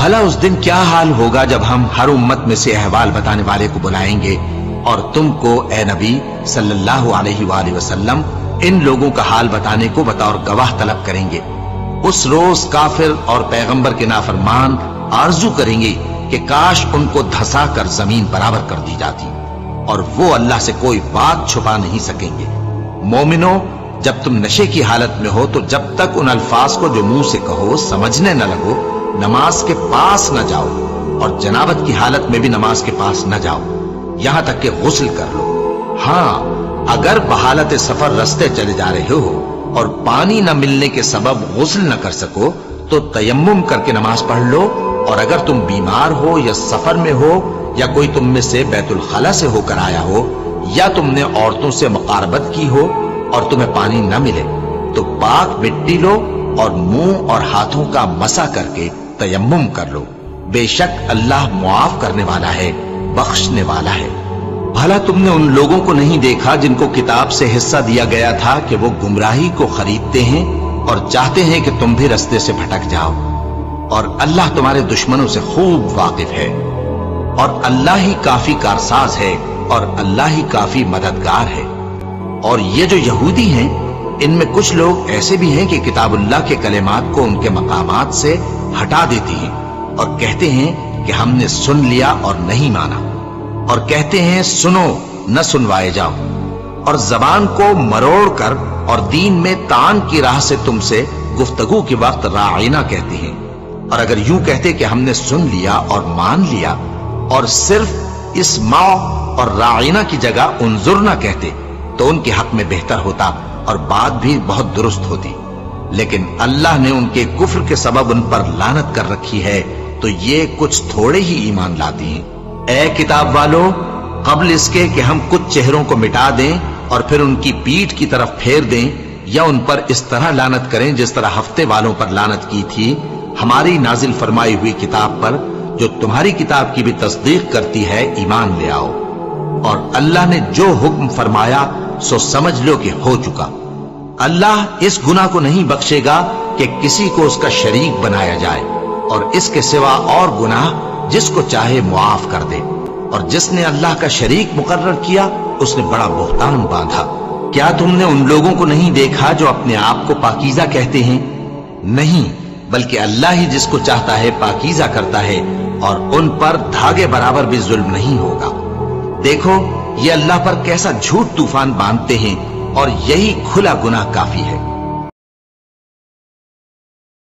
भला उस दिन क्या हाल होगा जब हम हर उम्मत में से अहवाल बताने वाले को बुलाएंगे और तुमको ए नबी सल्लल्लाहु अलैहि वसल्लम इन लोगों का हाल बताने को बतौर गवाह तलब करेंगे। उस रोज काफिर और पैगंबर के नाफरमान आरजू करेंगे कि काश उनको धसा कर जमीन बराबर कर दी जाती, और वो अल्लाह से कोई बात छुपा नहीं सकेंगे। मोमिनो, जब तुम नशे की हालत में हो तो जब तक उन अल्फाज को जो मुंह से कहो समझने न लगो, नमाज के पास न जाओ, और जनाबत की हालत में भी नमाज के पास न जाओ, यहां तक कि गुस्ल कर लो। हाँ, अगर बहालत सफर रास्ते चले जा रहे हो और पानी न मिलने के सबब गुस्ल न कर सको तो तयम्मुम करके नमाज पढ़ लो, और अगर तुम बीमार हो या सफर में हो या कोई तुम में से बैतुल खला से होकर आया हो या तुमने औरतों से मुकारबत की हो और तुम्हें पानी न मिले तो पाक मिट्टी लो और मुंह और हाथों का मसा करके तयम्मुम कर लो। बेशक अल्लाह मुआफ करने वाला है, बख्शने वाला है। भला तुमने उन लोगों को नहीं देखा जिनको किताब से हिस्सा दिया गया था कि वो गुमराही को खरीदते हैं और चाहते हैं कि तुम भी रास्ते से भटक जाओ, और अल्लाह तुम्हारे दुश्मनों से खूब वाकिफ है, और अल्लाह ही काफी कारसाज है, और अल्लाह ही काफी मददगार है। और ये जो यहूदी हैं, इनमें कुछ लोग ऐसे भी हैं कि किताबुल्लाह के कलेमात को उनके मकामात से हटा देती हैं और कहते हैं कि हमने सुन लिया और नहीं माना, और कहते हैं सुनो न सुनवाए जाओ, और जबान को मरोड़ कर और दीन में तान की राह से तुमसे गुफ्तगू के वक्त राइना कहते हैं। और अगर यूं कहते कि हमने सुन लिया और मान लिया और सिर्फ इस माओ और राइना की जगह उन्जुर न कहते तो उनके हक में बेहतर होता और बात भी बहुत दुरुस्त होती। लेकिन अल्लाह ने उनके कुफ्र के सबब उन पर लानत कर रखी है, तो ये कुछ थोड़े ही ईमान लाते हैं। ए किताब वालों, कबल इसके कि हम कुछ चेहरों को मिटा दें और फिर उनकी पीठ की तरफ फेर दें या उन पर इस तरह लानत करें जिस तरह हफ्ते वालों पर लानत की थी, हमारी नाजिल फरमाई हुई किताब पर जो तुम्हारी किताब की भी तस्दीक करती है, ईमान ले आओ। और अल्लाह ने जो हुक्म फरमाया सो समझ लो कि हो चुका। अल्लाह इस गुनाह को नहीं बख्शेगा कि किसी को उसका शरीक बनाया जाए, और इसके सिवा और गुनाह जिसको चाहे मुआफ कर दे, और जिसने अल्लाह का शरीक मुकर्रर किया उसने बड़ा बुहतान बांधा। क्या तुमने उन लोगों को नहीं देखा जो अपने आप को पाकीज़ा कहते हैं? नहीं, बल्कि अल्लाह ही जिसको चाहता है पाकीज़ा करता है, और उन पर धागे बराबर भी जुल्म नहीं होगा। देखो ये अल्लाह पर कैसा झूठ तूफान बांधते हैं, और यही खुला गुनाह काफी है।